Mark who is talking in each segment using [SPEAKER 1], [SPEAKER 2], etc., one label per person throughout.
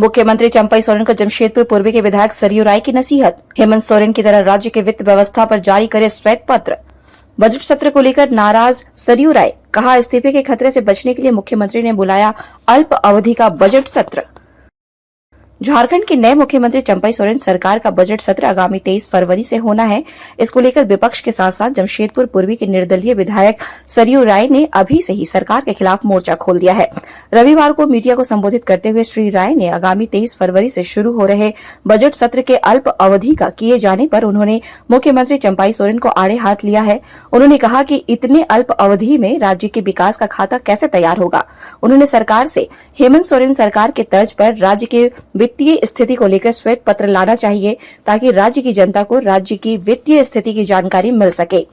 [SPEAKER 1] मुख्यमंत्री चंपई सोरेन को जमशेदपुर पूर्वी के विधायक सरयू राय की नसीहत। हेमंत सोरेन की तरह राज्य के वित्त व्यवस्था पर जारी करे श्वेत पत्र। बजट सत्र को लेकर नाराज सरयू राय, कहा इस्तीफे के खतरे से बचने के लिए मुख्यमंत्री ने बुलाया अल्प अवधि का बजट सत्र। झारखंड के नए मुख्यमंत्री चंपई सोरेन सरकार का बजट सत्र आगामी 23 फरवरी से होना है। इसको लेकर विपक्ष के साथ साथ जमशेदपुर पूर्वी के निर्दलीय विधायक सरयू राय ने अभी से ही सरकार के खिलाफ मोर्चा खोल दिया है। रविवार को मीडिया को संबोधित करते हुए श्री राय ने आगामी 23 फरवरी से शुरू हो रहे बजट सत्र के अल्प अवधि का किए जाने पर उन्होंने मुख्यमंत्री चंपई सोरेन को आड़े हाथ लिया है। उन्होंने कहा कि इतने अल्प अवधि में राज्य के विकास का खाता कैसे तैयार होगा। उन्होंने सरकार से हेमंत सोरेन सरकार के तर्ज पर राज्य के वित्तीय स्थिति को लेकर श्वेत पत्र लाना चाहिए ताकि राज्य की जनता को राज्य की वित्तीय स्थिति की जानकारी मिल सके।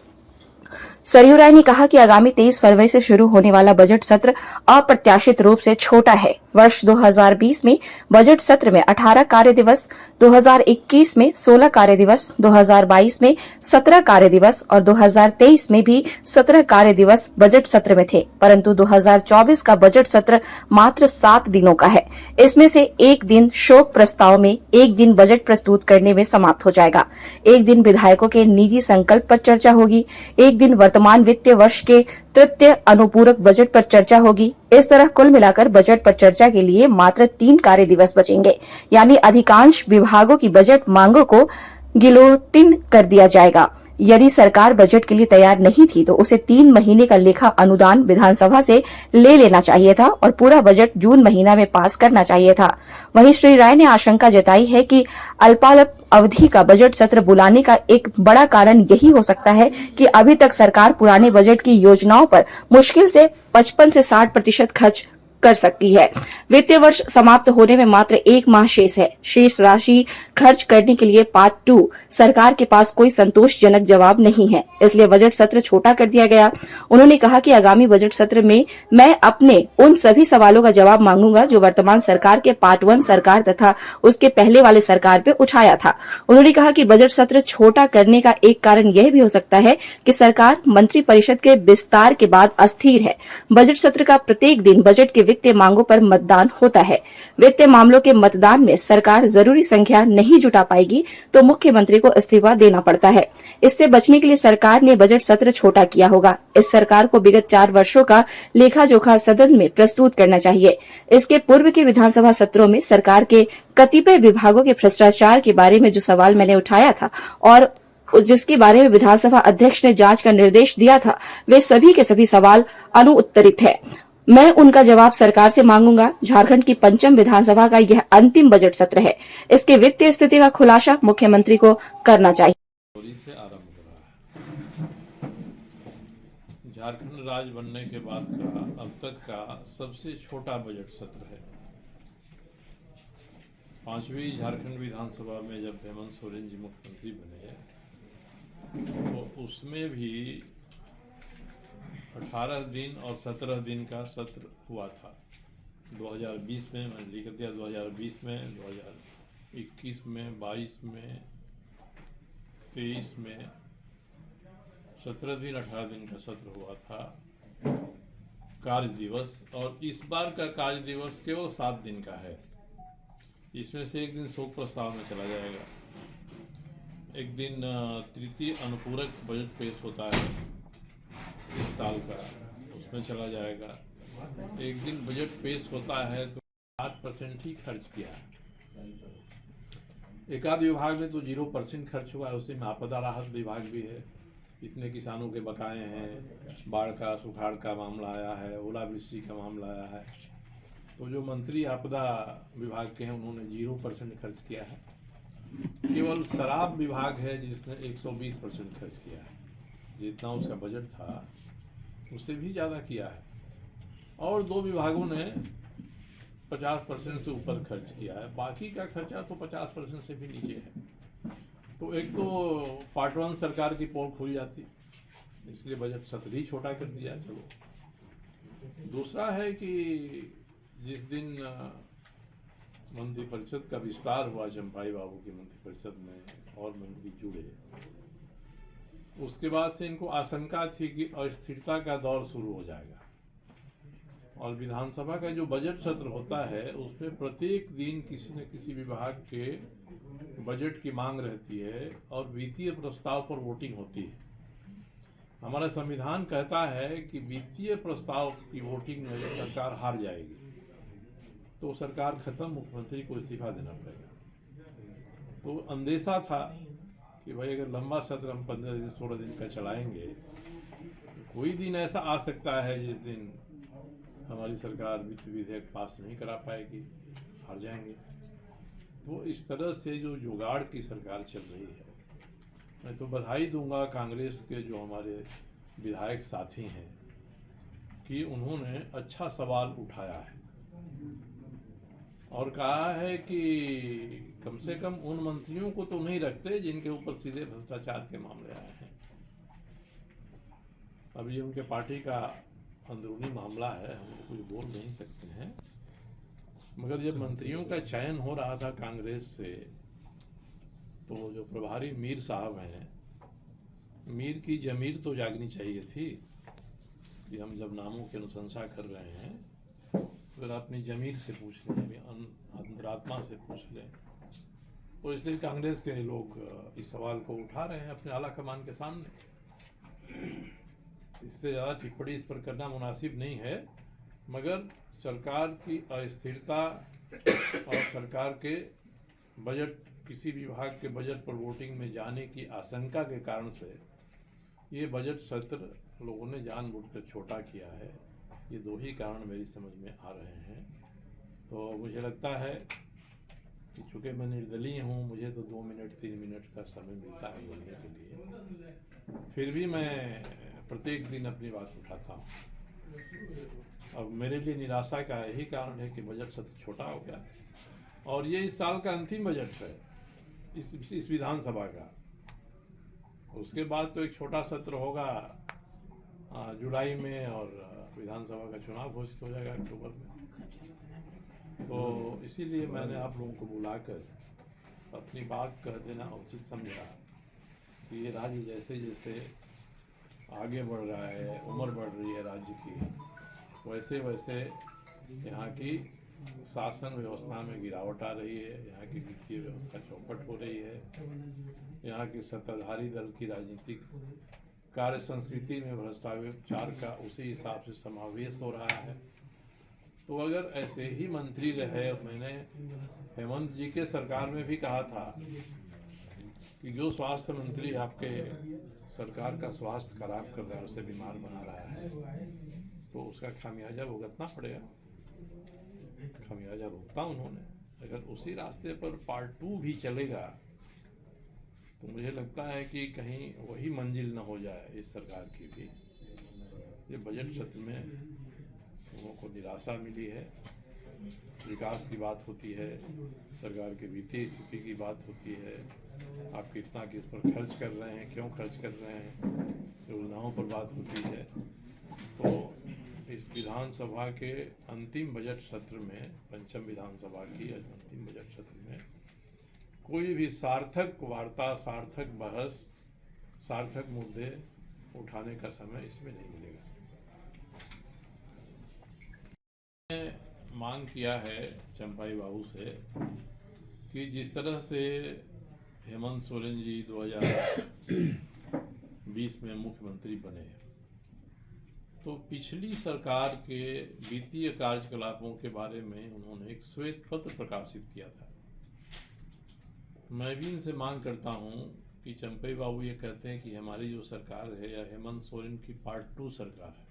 [SPEAKER 1] सरयू राय ने कहा कि आगामी 23 फरवरी से शुरू होने वाला बजट सत्र अप्रत्याशित रूप से छोटा है। वर्ष 2020 में बजट सत्र में 18 कार्य दिवस, 2021 में 16 कार्य दिवस, 2022 में 17 कार्य दिवस और 2023 में भी 17 कार्य दिवस बजट सत्र में थे, परंतु 2024 का बजट सत्र मात्र 7 दिनों का है। इसमें से एक दिन शोक प्रस्ताव में, एक दिन बजट प्रस्तुत करने में समाप्त हो जाएगा, एक दिन विधायकों के निजी संकल्प पर चर्चा होगी, एक दिन वर्तमान वित्तीय वर्ष के तृतीय अनुपूरक बजट पर चर्चा होगी। इस तरह कुल मिलाकर बजट पर चर्चा के लिए मात्र 3 कार्य दिवस बचेंगे, यानी अधिकांश विभागों की बजट मांगों को गिलोटिन कर दिया जाएगा। यदि सरकार बजट के लिए तैयार नहीं थी तो उसे 3 महीने का लेखा अनुदान विधानसभा से ले लेना चाहिए था और पूरा बजट जून महीना में पास करना चाहिए था। वहीं श्री राय ने आशंका जताई है कि अल्पाल्प अवधि का बजट सत्र बुलाने का एक बड़ा कारण यही हो सकता है कि अभी तक सरकार पुराने बजट की योजनाओं पर मुश्किल से 55 से 60% खर्च कर सकती है। वित्तीय वर्ष समाप्त होने में मात्र 1 माह शेष है। शेष राशि खर्च करने के लिए पार्ट 2 सरकार के पास कोई संतोषजनक जवाब नहीं है, इसलिए बजट सत्र छोटा कर दिया गया। उन्होंने कहा कि आगामी बजट सत्र में मैं अपने उन सभी सवालों का जवाब मांगूंगा जो वर्तमान सरकार के पार्ट 1 सरकार तथा उसके पहले वाले सरकार पे उठाया था। उन्होंने कहा कि बजट सत्र छोटा करने का एक कारण यह भी हो सकता है कि सरकार मंत्रिपरिषद के विस्तार के बाद अस्थिर है। बजट सत्र का प्रत्येक दिन बजट के वित्तीय मांगों पर मतदान होता है। वित्तीय मामलों के मतदान में सरकार जरूरी संख्या नहीं जुटा पाएगी तो मुख्यमंत्री को इस्तीफा देना पड़ता है। इससे बचने के लिए सरकार ने बजट सत्र छोटा किया होगा। इस सरकार को विगत 4 वर्षों का लेखा जोखा सदन में प्रस्तुत करना चाहिए। इसके पूर्व के विधानसभा सत्रों में सरकार के कतिपय विभागों के भ्रष्टाचार के बारे में जो सवाल मैंने उठाया था और जिसके बारे में विधानसभा अध्यक्ष ने जांच का निर्देश दिया था, वे सभी के सभी सवाल अनुत्तरित है। मैं उनका जवाब सरकार से मांगूंगा। झारखंड की 5वीं विधानसभा का यह अंतिम बजट सत्र है। इसके वित्तीय स्थिति का खुलासा मुख्यमंत्री को करना चाहिए।
[SPEAKER 2] से आरंभ हो रहा है। झारखंड राज्य बनने के बाद का अब तक का सबसे छोटा बजट सत्र है। 5वीं झारखंड विधानसभा में जब हेमंत सोरेन जी मुख्यमंत्री बने तो उसमें भी 18 दिन और 17 दिन का सत्र हुआ था। 2020 में मैंने लिख दिया, 2020 में, 2021 में, 22 में, 23 में 17 दिन 18 दिन का सत्र हुआ था कार्य दिवस। और इस बार का कार्य दिवस केवल 7 दिन का है। इसमें से एक दिन शोक प्रस्ताव में चला जाएगा, एक दिन तृतीय अनुपूरक बजट पेश होता है इस साल का, उसमें चला जाएगा। एक दिन बजट पेश होता है तो 8% ही खर्च किया है। एक आध विभाग में तो 0% खर्च हुआ है, उसी में आपदा राहत विभाग भी है। इतने किसानों के बकाए हैं, बाढ़ का सुखाड़ का मामला आया है, ओलावृष्टि का मामला आया है। तो जो मंत्री आपदा विभाग के हैं उन्होंने 0% खर्च किया है। केवल शराब विभाग है जिसने 120% खर्च किया है। जितना उसका बजट था उससे भी ज़्यादा किया है। और 2 विभागों ने 50% से ऊपर खर्च किया है। बाकी का खर्चा तो 50% से भी नीचे है। तो एक तो पार्ट 1 सरकार की पोल खुल जाती, इसलिए बजट सत्र ही छोटा कर दिया। चलो, दूसरा है कि जिस दिन मंत्रिपरिषद का विस्तार हुआ, चंपाई बाबू की मंत्रिपरिषद में और मंत्री जुड़े, उसके बाद से इनको आशंका थी कि अस्थिरता का दौर शुरू हो जाएगा। और विधानसभा का जो बजट सत्र होता है उसमें प्रत्येक दिन किसी न किसी विभाग के बजट की मांग रहती है और वित्तीय प्रस्ताव पर वोटिंग होती है। हमारा संविधान कहता है कि वित्तीय प्रस्ताव की वोटिंग में सरकार हार जाएगी तो सरकार खत्म, मुख्यमंत्री को इस्तीफा देना पड़ेगा। तो अंदेशा था कि भाई अगर लंबा सत्र हम 15 दिन 16 दिन का चलाएंगे तो कोई दिन ऐसा आ सकता है जिस दिन हमारी सरकार वित्त विधेयक पास नहीं करा पाएगी, हार जाएंगे। तो इस तरह से जो जुगाड़ की सरकार चल रही है, मैं तो बधाई दूंगा कांग्रेस के जो हमारे विधायक साथी हैं कि उन्होंने अच्छा सवाल उठाया है और कहा है कि कम से कम उन मंत्रियों को तो नहीं रखते जिनके ऊपर सीधे भ्रष्टाचार के मामले आए हैं। अभी उनके पार्टी का अंदरूनी मामला है, हम लोग कुछ बोल नहीं सकते हैं, मगर जब मंत्रियों का चयन हो रहा था कांग्रेस से तो जो प्रभारी मीर साहब हैं, मीर की जमीर तो जागनी चाहिए थी कि हम जब नामों की अनुशंसा कर रहे हैं फिर अपनी जमीर से पूछ लें, अंतरात्मा से पूछ लें। तो इसलिए कांग्रेस के लोग इस सवाल को उठा रहे हैं अपने आला कमान के सामने। इससे ज़्यादा टिप्पणी इस पर करना मुनासिब नहीं है, मगर सरकार की अस्थिरता और सरकार के बजट, किसी विभाग के बजट पर वोटिंग में जाने की आशंका के कारण से ये बजट सत्र लोगों ने जानबूझकर छोटा किया है। ये दो ही कारण मेरी समझ में आ रहे हैं। तो मुझे लगता है कि चूँकि मैं निर्दलीय हूँ, मुझे तो 2 मिनट 3 मिनट का समय मिलता है बोलने के लिए, फिर भी मैं प्रत्येक दिन अपनी बात उठाता हूँ। अब मेरे लिए निराशा का यही कारण है कि बजट सत्र छोटा हो गया और ये इस साल का अंतिम बजट है इस विधानसभा का। उसके बाद तो एक छोटा सत्र होगा जुलाई में और विधानसभा का चुनाव घोषित हो जाएगा अक्टूबर में। तो इसीलिए मैंने आप लोगों को बुलाकर अपनी बात कह देना उचित समझा कि ये राज्य जैसे जैसे आगे बढ़ रहा है, उम्र बढ़ रही है राज्य की, वैसे वैसे यहाँ की शासन व्यवस्था में गिरावट आ रही है, यहाँ की वित्तीय व्यवस्था चौपट हो रही है, यहाँ की सत्ताधारी दल की राजनीतिक कार्य संस्कृति में भ्रष्टाचार का उसी हिसाब से समावेश हो रहा है। तो अगर ऐसे ही मंत्री रहे, मैंने हेमंत जी के सरकार में भी कहा था कि जो स्वास्थ्य मंत्री आपके सरकार का स्वास्थ्य खराब कर रहा है, उसे बीमार बना रहा है, तो उसका खामियाजा भुगतना पड़ेगा। खामियाजा भुगता उन्होंने। अगर उसी रास्ते पर पार्ट 2 भी चलेगा तो मुझे लगता है कि कहीं वही मंजिल न हो जाए इस सरकार की भी। ये बजट सत्र में लोगों को निराशा मिली है। विकास की बात होती है, सरकार के वित्तीय स्थिति की बात होती है, आप कितना किस पर खर्च कर रहे हैं, क्यों खर्च कर रहे हैं, योजनाओं पर बात होती है। तो इस विधानसभा के अंतिम बजट सत्र में, पंचम विधानसभा की अंतिम बजट सत्र में कोई भी सार्थक वार्ता, सार्थक बहस, सार्थक मुद्दे उठाने का समय इसमें नहीं मिलेगा। मांग किया है चंपाई बाबू से कि जिस तरह से हेमंत सोरेन जी 2020 में मुख्यमंत्री बने, तो पिछली सरकार के वित्तीय कार्यकलापों के बारे में उन्होंने एक श्वेत पत्र प्रकाशित किया था। मैं भी इनसे मांग करता हूं कि चंपाई बाबू ये कहते हैं कि हमारी जो सरकार है या हेमंत सोरेन की पार्ट 2 सरकार है,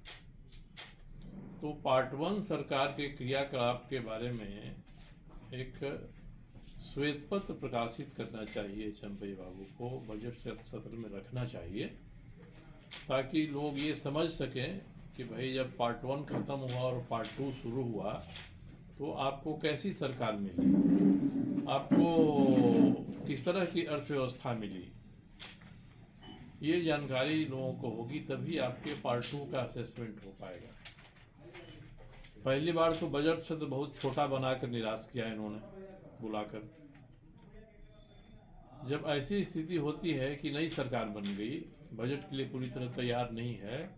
[SPEAKER 2] तो पार्ट 1 सरकार के क्रियाकलाप के बारे में एक श्वेत पत्र प्रकाशित करना चाहिए। चंपाई बाबू को बजट सत्र में रखना चाहिए ताकि लोग ये समझ सकें कि भाई जब पार्ट 1 खत्म हुआ और पार्ट 2 शुरू हुआ तो आपको कैसी सरकार मिली, आपको किस तरह की अर्थव्यवस्था मिली। ये जानकारी लोगों को होगी तभी आपके पार्ट 2 का असेसमेंट हो पाएगा। पहली बार तो बजट सत्र बहुत छोटा बनाकर निराश किया इन्होंने बुलाकर। जब ऐसी स्थिति होती है कि नई सरकार बन गई, बजट के लिए पूरी तरह तैयार नहीं है,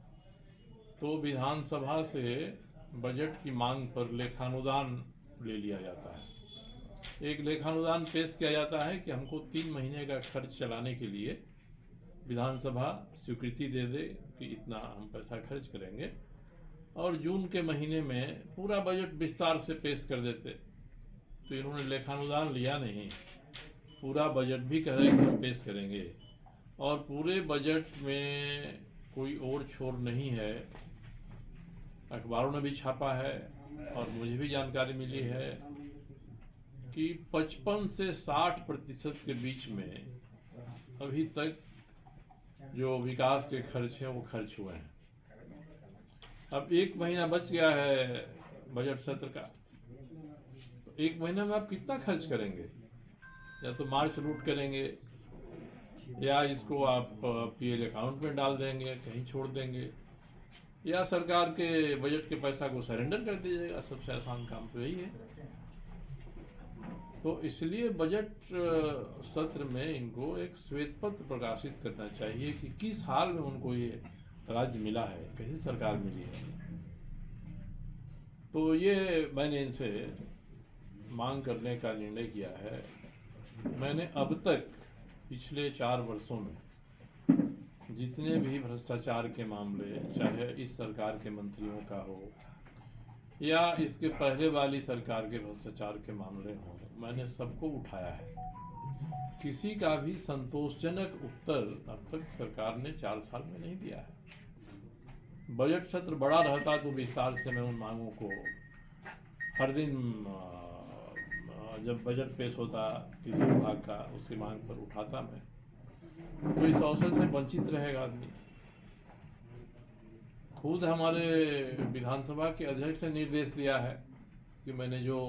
[SPEAKER 2] तो विधानसभा से बजट की मांग पर लेखानुदान ले लिया जाता है। एक लेखानुदान पेश किया जाता है कि हमको 3 महीने का खर्च चलाने के लिए विधानसभा स्वीकृति दे दे कि इतना हम पैसा खर्च करेंगे, और जून के महीने में पूरा बजट विस्तार से पेश कर देते। तो इन्होंने लेखानुदान लिया नहीं, पूरा बजट भी कह रहे कि हम पेश करेंगे, और पूरे बजट में कोई ओर छोर नहीं है। अखबारों ने भी छापा है और मुझे भी जानकारी मिली है कि 55 से 60% के बीच में अभी तक जो विकास के खर्च हैं वो खर्च हुए हैं। अब 1 महीना बच गया है बजट सत्र का, तो 1 महीने में आप कितना खर्च करेंगे? या तो मार्च रूट करेंगे, या इसको आप पीएल अकाउंट में डाल देंगे, कहीं छोड़ देंगे, या सरकार के बजट के पैसा को सरेंडर कर दीजिएगा। सबसे आसान काम तो यही है। तो इसलिए बजट सत्र में इनको एक श्वेत पत्र प्रकाशित करना चाहिए कि किस हाल में उनको ये राज्य मिला है, कैसी सरकार मिली है। तो ये मैंने इनसे मांग करने का निर्णय किया है। मैंने अब तक पिछले 4 वर्षों में जितने भी भ्रष्टाचार के मामले, चाहे इस सरकार के मंत्रियों का हो या इसके पहले वाली सरकार के भ्रष्टाचार के मामले हों, मैंने सबको उठाया है। किसी का भी संतोषजनक उत्तर अब तक सरकार ने 4 साल में नहीं दिया है। बजट सत्र बड़ा रहता तो विस्तार से मैं उन मांगों को हर दिन जब बजट पेश होता किसी विभाग का, उसकी मांग पर उठाता मैं। तो इस अवसर से वंचित रहेगा आदमी। खुद हमारे विधानसभा के अध्यक्ष ने निर्देश दिया है कि मैंने जो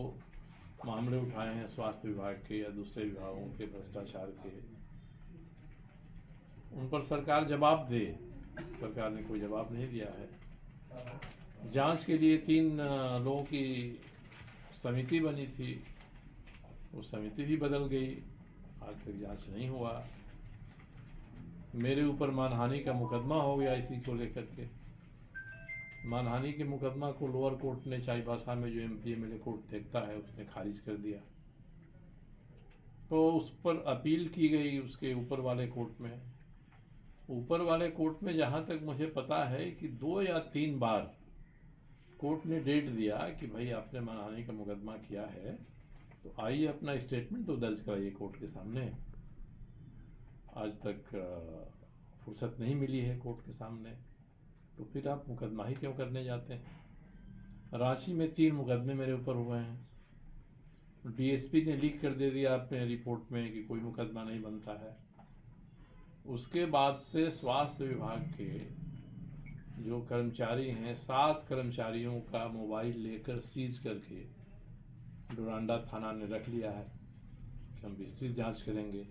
[SPEAKER 2] मामले उठाए हैं स्वास्थ्य विभाग के या दूसरे विभागों के भ्रष्टाचार के, उन पर सरकार जवाब दे। सरकार ने कोई जवाब नहीं दिया है। जांच के लिए 3 लोगों की समिति बनी थी, वो समिति भी बदल गई, आज तक जांच नहीं हुआ। मेरे ऊपर मानहानि का मुकदमा हो गया इसी को लेकर के। मानहानि के मुकदमा को लोअर कोर्ट ने चाईबासा में जो एमपी एमएलए कोर्ट देखता है उसने खारिज कर दिया। तो उस पर अपील की गई उसके ऊपर वाले कोर्ट में। ऊपर वाले कोर्ट में जहाँ तक मुझे पता है कि 2 या 3 बार कोर्ट ने डेट दिया कि भाई आपने मानहानि का मुकदमा किया है तो आइए अपना स्टेटमेंट तो दर्ज कराइए कोर्ट के सामने। आज तक फुर्सत नहीं मिली है कोर्ट के सामने, तो फिर आप मुकदमा ही क्यों करने जाते हैं? रांची में 3 मुकदमे मेरे ऊपर हुए हैं। डीएसपी ने लीक कर दे दिया अपने रिपोर्ट में कि कोई मुकदमा नहीं बनता है। उसके बाद से स्वास्थ्य विभाग के जो कर्मचारी हैं, 7 कर्मचारियों का मोबाइल लेकर सीज करके डोरांडा थाना ने रख लिया है कि हम विस्तृत जांच करेंगे।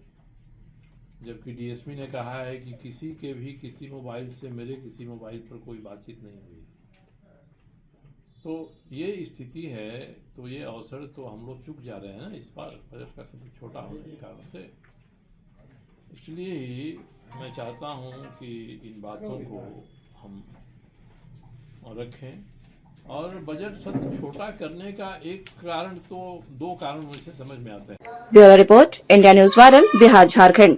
[SPEAKER 2] जबकि डीएसपी ने कहा है कि किसी के भी किसी मोबाइल से मेरे किसी मोबाइल पर कोई बातचीत नहीं हुई। तो ये स्थिति है, तो ये अवसर तो हम लोग चूक जा रहे हैं ना इस बार बजट का सत्र छोटा होने के कारण से। इसलिए ही मैं चाहता हूँ कि इन बातों को हम रखें। और बजट सत्र छोटा करने का एक कारण तो 2 कारण मुझे समझ में आते हैं।
[SPEAKER 1] Bureau report, India news viral, Bihar Jharkhand.